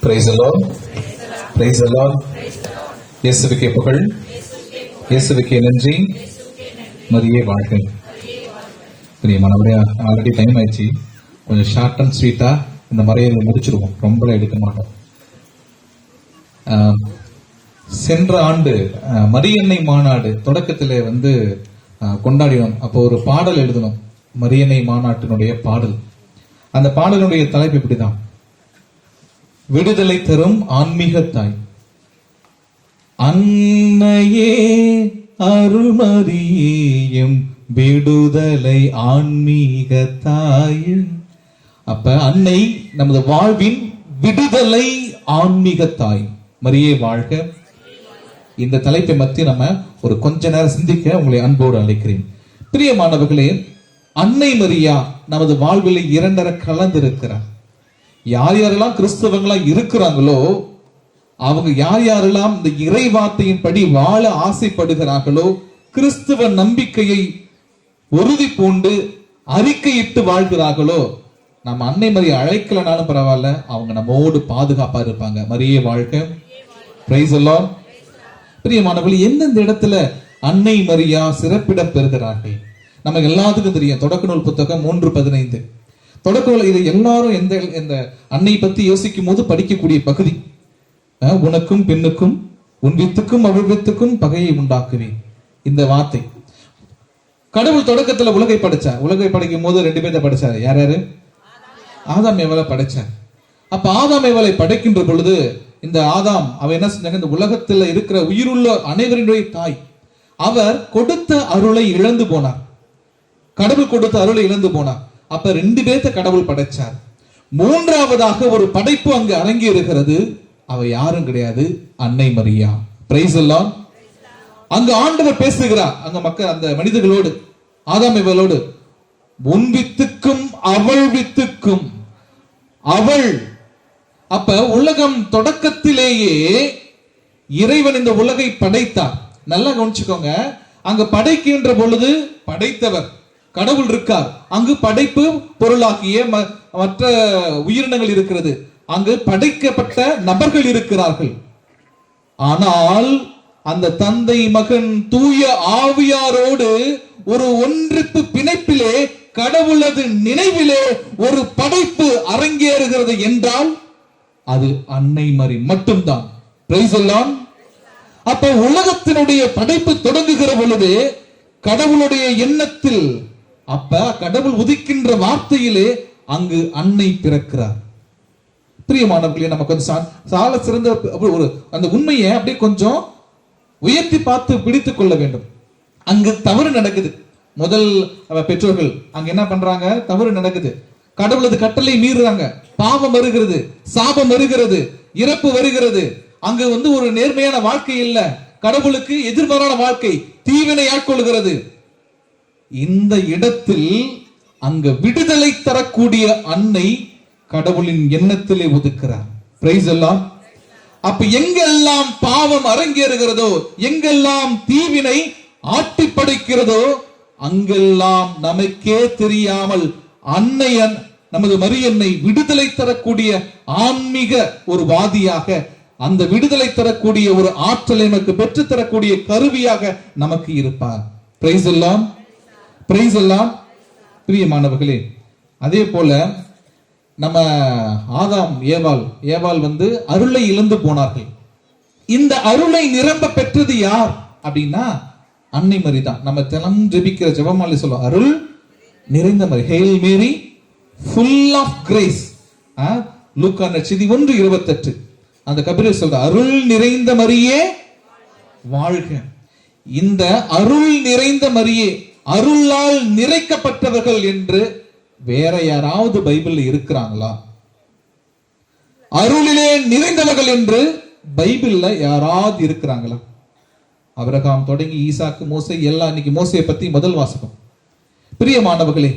Praise the Lord. Praise the Lord. இயேசுவுக்கே புகழ், இயேசுவுக்கே நன்றி, மரியே வாழ்க. பிரியமானவரே, ஆல்ரெடி டைம் ஆயிடுச்சு. கொஞ்சம் ஷார்ட் அண்ட் ஸ்வீட்டா இந்த மறையை முடிச்சிருவோம், ரொம்ப எடுக்க மாட்டோம். சென்ற ஆண்டு மரியன்னை மாநாடு தொடக்கத்திலே கொண்டாடினோம். அப்போ ஒரு பாடல் எழுதணும், மரியன்னை மாநாட்டினுடைய பாடல். அந்த பாடலுடைய தலைப்பு இப்படிதான்: விடுதலை தரும் ஆன்மீக தாய். அன்னையே அருள்மரியம் விடுதலை ஆன்மீக தாய். அப்ப அன்னை நமது வாழ்வின் விடுதலை ஆன்மீக தாய். மரியே வாழ்க. இந்த தலைப்பை மத்திய நம்ம ஒரு கொஞ்ச நேரம் சிந்திக்க உங்களை அன்போடு அழைக்கிறேன். பிரியமானவர்களே, அன்னை மரியா நமது வாழ்வில் இரண்டரை கலந்திருக்கிறார். யார் யாரெல்லாம் கிறிஸ்தவங்களா இருக்கிறாங்களோ அவங்க யார் யாரெல்லாம் இந்த இறை வார்த்தையின் படி வாழ ஆசைப்படுகிறார்களோ, கிறிஸ்துவ நம்பிக்கையை உறுதி பூண்டு அறிக்கையிட்டு வாழ்கிறார்களோ, நம்ம அன்னை மரியா அழைக்கலனாலும் பரவாயில்ல, அவங்க நம்மோடு பாதுகாப்பா இருப்பாங்க. மரியே வாழ்க. Praise the Lord. பிரியமானவர்களே, எந்தெந்த இடத்துல அன்னை மரியா சிறப்பிடம் பெறுகிறார்கள் நமக்கு எல்லாத்துக்கும் தெரியும். தொடக்க நூல் புத்தகம் 3:15. தொடக்க நூல் இது எல்லாரும் எந்த அன்னை பத்தி யோசிக்கும் போது படிக்கக்கூடிய பகுதி. உனக்கும் பெண்ணுக்கும் உன் வித்துக்கும் அவள் வித்துக்கும் பகையை உண்டாக்குவேன். இந்த வார்த்தை கடவுள் தொடக்கத்துல உலகை படைச்சார். உலகை படைக்கும் போது 2 பேரை படைச்சாரு. யார் யாரு? ஆதாம் ஏவாளை படைச்சார். அப்ப ஆதாம் ஏவாளை படைக்கின்ற பொழுது இந்த ஆதாம் அவ என்ன செஞ்சாங்க? இந்த உலகத்துல இருக்கிற உயிருள்ள அனைவரினுடைய தாய். அவர் கொடுத்த அருளை இழந்து போனார். கடவுள் கொடுத்த அருளை இழந்து போனார். அப்ப 2 பேர்த்த கடவுள் படைச்சார். மூன்றாவதாக ஒரு படைப்பு அங்கு அரங்கி இருக்கிறது. அவ யாரும் கிடையாது, அன்னை மரியா. Praise the Lord. அங்கு ஆண்டவர் பேசுகிறார் அந்த மனிதர்களோடு, ஆதாம் ஏவாளோடு. உன் வித்துக்கும் அவள் வித்துக்கும். அவள் அப்ப உலகம் தொடக்கத்திலேயே இறைவன் இந்த உலகை படைத்தார். நல்லா கவனிச்சுக்கோங்க. அங்க படைக்கின்ற பொழுது படைத்தவர் கடவுள் இருக்கார். அங்கு படைப்பு பொருளாகிய மற்ற உயிரினங்கள் இருக்கிறது. அங்கு படைக்கப்பட்ட நபர்கள் இருக்கிறார்கள். ஆனால் அந்த தந்தை மகன் தூய ஆவியாரோடு ஒரு ஒன்றிப்பு பிணைப்பிலே கடவுளது நினைவிலே ஒரு படைப்பு அரங்கேறுகிறது என்றால் அது அன்னை மரி மட்டும்தான். Praise the Lord. அப்ப உலகத்தினுடைய படைப்பு தொடங்குகிற பொழுது கடவுளுடைய எண்ணத்தில், அப்ப கடவுள் உதிக்கின்ற வார்த்தையிலே அங்கு அன்னை பிறக்கிறார். பிரியமானவர்களே, நம்ம கொஞ்சம் சால சிறந்த ஒரு அந்த உண்மையை அப்படியே கொஞ்சம் உயர்த்தி பார்த்து பிடித்துக் கொள்ள வேண்டும். அங்கு தவறு நடக்குது. முதல் பெற்றோர்கள் அங்க என்ன பண்றாங்க? தவறு நடக்குது. கடவுளது கட்டளை மீறுறாங்க. பாவம் வருகிறது, சாபம் வருகிறது, இறப்பு வருகிறது. அங்கு ஒரு நேர்மையான வாழ்க்கை இல்ல, கடவுளுக்கு எதிர்மாறான வாழ்க்கை, தீவினை ஆட்கொள்கிறது. இந்த இடத்தில் அங்க விடுதலை தரக்கூடிய அன்னை கடவுளின் எண்ணத்திலே ஒதுக்கிறார். Praise the Lord. அப்ப எங்கெல்லாம் பாவம் அரங்கேறுகிறதோ, எங்கெல்லாம் தீவினை ஆட்டி படைக்கிறதோ, அங்கெல்லாம் நமக்கே தெரியாமல் அன்னையன் நமது மரியன்னை விடுதலை தரக்கூடிய ஆன்மீக ஒரு வாதியாக, அந்த விடுதலை தரக்கூடிய ஒரு ஆற்றலை நமக்கு பெற்று தரக்கூடிய கருவியாக நமக்கு இருப்பார். Praise the Lord. Praise the Lord. பிரியமானவர்களே, அதே போல நம்ம ஆதாம் ஏவாள் அருளை இழந்து போனார்கள். இந்த அருளை நிரம்ப பெற்றது யார் அப்படின்னா அன்னை மரி தான். நம்ம தினம் ஜெபிக்கிற ஜெபமாலை சொல்லுவோம், அருள் நிறைந்த மரி, hail Mary full of grace. லூக்கா நற்செய்தி 1:28 அந்த கபிரியர் சொல்ற, அருள் நிறைந்த மரியே வாழ்க. இந்த அருள் நிறைந்த மரியே, அருளால் நிறைக்கப்பட்டவர்கள் என்று வேற யாராவது பைபிள்ல இருக்கிறாங்களா? அருளிலே நிறைந்தவர்கள் என்று பைபிள்ல யாராவது இருக்கிறாங்களா? ஆபிரகாம் தொடங்கி ஈசாக்கு, மோசே எல்லாம். இன்னைக்கு மோசையை பத்தி முதல் வாசகம். பிரியமானவர்களே,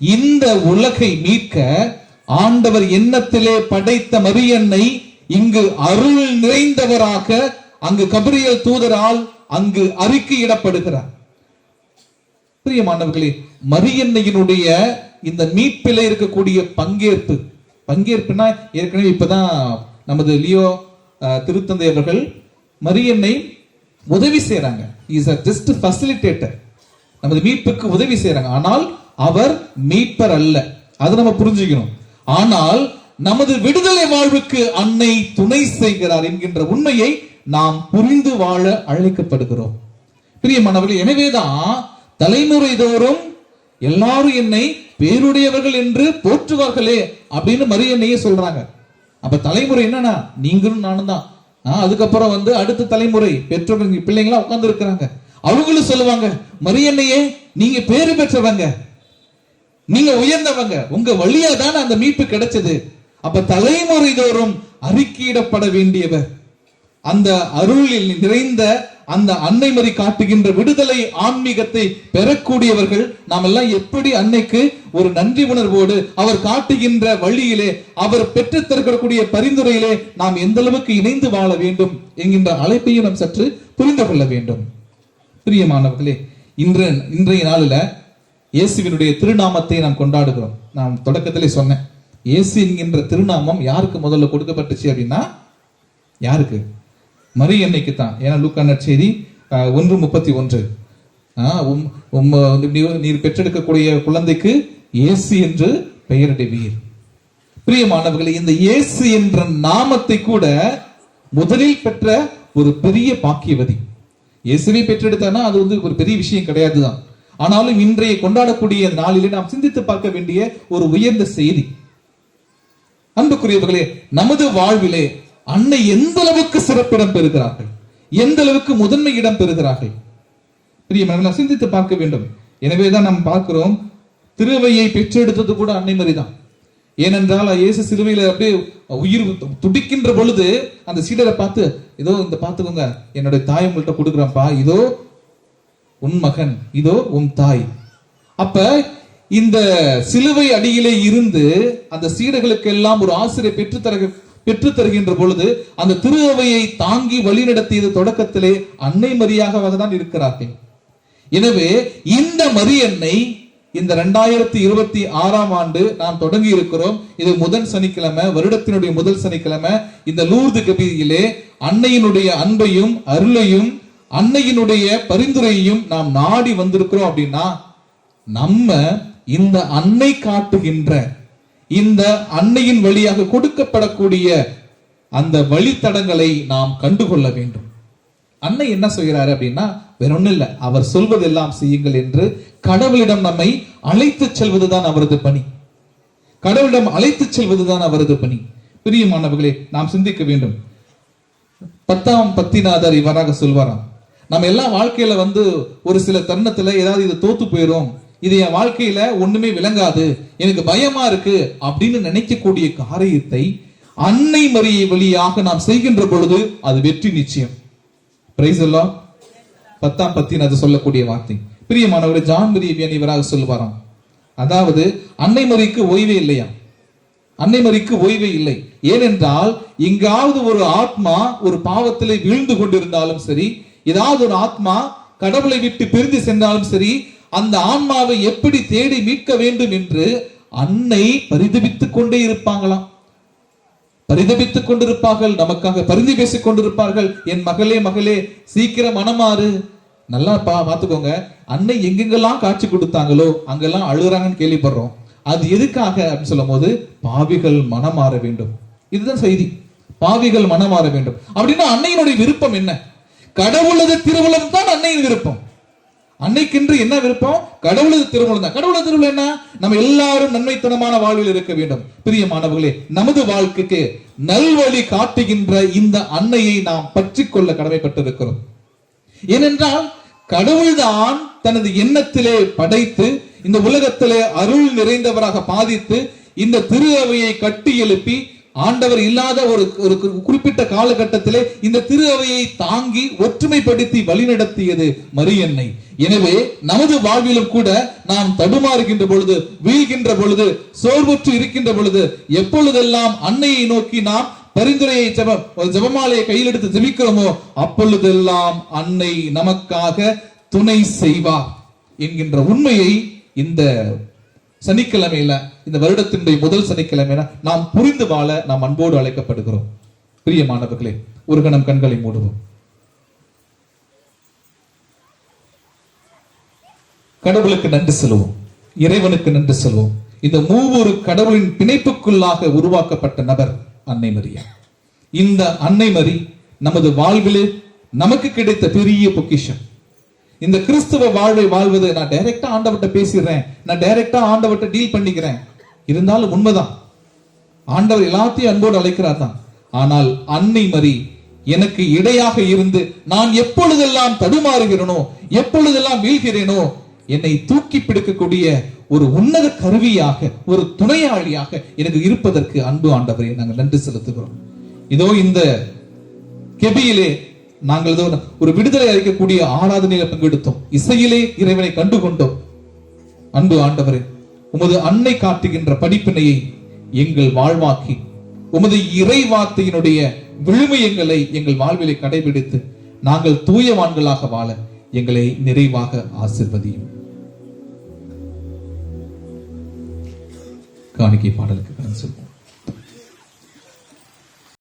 இந்த உலகை மீட்க ஆண்டவர் எண்ணத்திலே படைத்த மரியன்னை இங்கு அருள் நிறைந்தவராக அங்கு கபிரியல் தூதரால் அங்கு அறிக்கையிடப்படுகிறார். பிரியமானவர்களே, மரியன்னையினுடைய இந்த மீட்பில இருக்கக்கூடிய பங்கேற்புனா ஏற்கனவே இப்பதான் நமது லியோ திருத்தந்தை அவர்கள் மரியன்னை உதவி செய்யறாங்க. இஸ் ஜஸ்ட் ஃபெசிலிட்டேட்டர், நமது மீட்புக்கு உதவி செய்யறாங்க. ஆனால் அவர் மீட்பர் அல்ல, அதை நம்ம புரிஞ்சுக்கணும். ஆனால் நமது விடுதலை வாழ்வுக்கு அன்னை துணை செய்கிறார் என்கின்ற உண்மையை நாம் புரிந்து வாழ அழைக்கப்படுகிறோம். பிரியமானவர்களே, எனவேதான் தலைமுறை தோறும் எல்லாரும் என்னை பேருடையவர்கள் என்று போற்றுவார்களே அப்படின்னு மரியன்னையே சொல்றாங்க. அப்ப தலைமுறை என்னன்னா நீங்களும் நானும் தான். அதுக்கப்புறம் அடுத்த தலைமுறை பெற்றோர்கள் பிள்ளைங்களா உட்கார்ந்து இருக்கிறாங்க. அவங்களும் சொல்லுவாங்க, மரியன்னையே நீங்க பேரு பெற்றவங்க, நீங்க உயர்ந்தவங்க, உங்க வழியா தானே அந்த மீட்பு கிடைச்சது. அப்ப தலைமுறை தோறும் அறிக்கையிடப்பட வேண்டியவர், அந்த அருளில் நிறைந்த அந்த அன்னை மரி காட்டுகின்ற விடுதலை ஆன்மீகத்தை பெறக்கூடியவர்கள் நாம் எல்லாம் எப்படி அன்னைக்கு ஒரு நன்றி உணர்வோடு அவர் காட்டுகின்ற வழியிலே, அவர் பெற்று தரக்கூடிய பரிந்துரையிலே நாம் எந்த அளவுக்கு இணைந்து வாழ வேண்டும் என்கின்ற அழைப்பையும் நாம் சற்று புரிந்து கொள்ள வேண்டும். பிரியமானவர்களே, இன்றைய நாளில் இயேசுவினுடைய திருநாமத்தை நாம் கொண்டாடுகிறோம். நான் தொடக்கத்திலே சொன்னேன், இயேசு என்கின்ற திருநாமம் யாருக்கு முதல்ல கொடுக்கப்பட்டுச்சு அப்படின்னா யாருக்கு? மரியன்னைக்கு தான். ஏன்னா லூக்கா நற்செய்தி 1:31 நீர் பெற்றெடுக்கக்கூடிய குழந்தைக்கு இயேசு என்று பெயரிடுவீர். பிரியமானவர்களே, இந்த இயேசு என்ற நாமத்தை கூட முதலில் பெற்ற ஒரு பெரிய பாக்கியவதி. இயேசுவை பெற்றெடுத்தானா அது ஒரு பெரிய விஷயம் கிடையாதுதான். ஆனாலும் இன்றைய கொண்டாடக்கூடிய நாளிலே நாம் சிந்தித்து பார்க்க வேண்டிய ஒரு உயர்ந்த செய்தி. அன்புக்குரியவர்களே, நமது வாழ்விலே அன்னை எந்த அளவுக்கு சிறப்பிடம் பெறுகிறார்கள், எந்த அளவுக்கு முதன்மை இடம் பெறுகிறார்கள் பிரியமான சிந்தித்து பார்க்க வேண்டும். எனவேதான் நாம் பார்க்கிறோம், திருவையை பெற்றெடுத்தது கூட அன்னை மரிதான். ஏனென்றால் இயேசு சிலுவையில அப்படியே உயிர் துடிக்கின்ற பொழுது அந்த சீடரை பார்த்து, இதோ இந்த பார்த்துக்கோங்க, என்னுடைய தாய் உங்கள்கிட்ட கொடுக்குறப்பா, இதோ உன் மகன், இதோ உன் தாய். அப்ப இந்த சிலுவை அடியிலே இருந்து அந்த சீடர்களுக்கு எல்லாம் ஒரு ஆசிரியர் பெற்று தருகின்ற பொழுது அந்த திரு அவையை தாங்கி வழிநடத்தியது தொடக்கத்திலே அன்னை மரியாக தான் இருக்கிறார்கள். எனவே இந்த மரியன்னை இந்த 2026 ஆண்டு நாம் தொடங்கி இருக்கிறோம். இது முதல் சனிக்கிழமை, வருடத்தினுடைய முதல் சனிக்கிழமை. இந்த லூர்து கபீரியிலே அன்னையினுடைய அன்பையும் அருளையும் அன்னையினுடைய பரிந்துரையையும் நாம் நாடி வந்திருக்கிறோம். அப்படின்னா நம்ம இந்த அன்னை காட்டுகின்ற, இந்த அன்னையின் வழியாக கொடுக்கப்படக்கூடிய அந்த வழித்தடங்களை நாம் கண்டுகொள்ள வேண்டும். அன்னை என்ன செய்கிறாரு அப்படின்னா வேற ஒண்ணும் இல்ல, அவர் சொல்வதெல்லாம் செய்யுங்கள் என்று கடவுளிடம் நம்மை அழைத்து செல்வதுதான் அவரது பணி. கடவுளிடம் அழைத்து செல்வதுதான் அவரது பணி. பிரியமானவர்களே, நாம் சிந்திக்க வேண்டும். 10ஆம் பத்திநாதர் இவராக சொல்வாராம், நம்ம எல்லாம் வாழ்க்கையில ஒரு சில தருணத்துல ஏதாவது இது தோத்து போயிரும், இது என் வாழ்க்கையில ஒண்ணுமே விளங்காது, எனக்கு பயமா இருக்கு அப்படின்னு நினைக்கக்கூடிய காரியத்தை அன்னை மரியை வழியாக நாம் செய்கின்ற பொழுது அது வெற்றி நிச்சயம். Praise the Lord. 10ஆம் பத்திநாதர் சொல்லக்கூடிய வார்த்தை. பிரியமானவரே, ஜான் மரிய வியானி இவராக சொல்வாராம், அதாவது அன்னை மரிக்கு ஓய்வே இல்லையா, அன்னை மரிக்கு ஓய்வே இல்லை. ஏனென்றால் எங்காவது ஒரு ஆத்மா ஒரு பாவத்திலே வீழ்ந்து கொண்டிருந்தாலும் சரி, ஏதாவது ஒரு ஆத்மா கடவுளை விட்டு பிரிந்து சென்றாலும் சரி, அந்த ஆன்மாவை எப்படி தேடி மீட்க வேண்டும் என்று அன்னை பரிதபித்துக் கொண்டே இருப்பாங்களாம். பரிதபித்துக் கொண்டிருப்பார்கள், நமக்காக பரிந்து பேசிக் கொண்டிருப்பார்கள். என் மகளே மகளே சீக்கிரம் மனமாறு. நல்லா பாத்துக்கோங்க, அன்னை எங்கெங்கெல்லாம் காட்சி கொடுத்தாங்களோ அங்கெல்லாம் அழுகுறாங்கன்னு கேள்விப்படுறோம். அது எதுக்காக அப்படின்னு சொல்லும் போது பாவிகள் மனமாற வேண்டும். இதுதான் செய்தி, பாவிகள் மனமாற வேண்டும். அப்படின்னா அன்னையினுடைய விருப்பம் என்ன? கடவுளது திருவுளம் தான் அன்னையின் விருப்பம். அன்னைக்கென்று என்ன விருப்பம்? கடவுளது திருவுளம் தான். கடவுளது திருவுளம் என்ன? நம்ம எல்லாரும் நன்மைத்தனமான வாழ்வில் இருக்க வேண்டும். பிரியமானவர்களே, நமது வாழ்க்கைக்கு நல்வழி காட்டுகின்ற இந்த அன்னையை நாம் பற்றி கொள்ள கடமைப்பட்டிருக்கிறோம். ஏனென்றால் கடவுள்தான் தனது எண்ணத்திலே படைத்து இந்த உலகத்திலே அருள் நிறைந்தவராக பாதித்து இந்த திரு அவையை கட்டி எழுப்பி ஆண்டவர் இல்லாத ஒரு குறிப்பிட்ட காலகட்டத்திலே இந்த திரு அவையை தாங்கி ஒற்றுமைப்படுத்தி வழிநடத்தியது மரியன்னை. எனவே நமது வாழ்விலும் கூட நாம் தடுமாறுகின்ற பொழுது, வீழ்கின்ற பொழுது, சோர்வுற்று இருக்கின்ற பொழுது, எப்பொழுதெல்லாம் அன்னையை நோக்கி நாம் பரிந்துரையை ஜெபமாலையை கையில் எடுத்து ஜெபிக்கிறோமோ அப்பொழுதெல்லாம் அன்னை நமக்காக துணை செய்வார் என்கின்ற உண்மையை இந்த சனிக்கிழமையில, இந்த வருடத்தினுடைய முதல் சனிக்கிழமையில நாம் புரிந்து வாழ நாம் அன்போடு அழைக்கப்படுகிறோம். பிரியமானவர்களே, ஒரு கணம் கண்களை மூடுவோம். கடவுளுக்கு நன்றி செல்வோம், இறைவனுக்கு நன்றி செல்வோம். இந்த மூவொரு கடவுளின் பிணைப்புக்குள்ளாக உருவாக்கப்பட்ட நபர் அன்னை மரியா. இந்த அன்னை மரி நமது வாழ்விலே நமக்கு கிடைத்த பெரிய பொக்கிஷம். இந்த கிறிஸ்துவ வாழ்வை வாழ்வது, நான் டைரக்டா ஆண்டவர்கிட்ட பேசிடுறேன், நான் டைரக்டா ஆண்டவர்கிட்ட டீல் பண்ணிக்கிறேன். இருந்தாலும் உண்மைதான், ஆண்டவர் எல்லாத்தையும் அன்போடு அழைக்கிறார் தான். ஆனால் அன்னை மரி எனக்கு இடையாக இருந்து நான் எப்பொழுதெல்லாம் தடுமாறுகிறேனோ, எப்பொழுதெல்லாம் வீழ்கிறேனோ, என்னை தூக்கி பிடிக்கக்கூடிய ஒரு உன்னத கருவியாக, ஒரு துணையாளியாக எனக்கு இருப்பதற்கு அன்பு ஆண்டவரை நாங்கள் நன்றி செலுத்துகிறோம். இதோ இந்த கெபியிலே நாங்கள் ஏதோ ஒரு விடுதலை அளிக்கக்கூடிய ஆராதனையில பங்கெடுத்தோம், இசையிலே இறைவனை கண்டுகொண்டோம். அன்பு ஆண்டவரே, உமது அன்னை காட்டுகின்ற படிப்பினையை எங்கள் வாழ்வாக்கி, உமது இறை வார்த்தையினுடைய விழுமியங்களை எங்கள் வாழ்விலை கடைபிடித்து நாங்கள் தூயவான்களாக வாழ எங்களை நிறைவாக ஆசீர்வதியும். காணிக்கை பாடலுக்கு சொல்வோம்.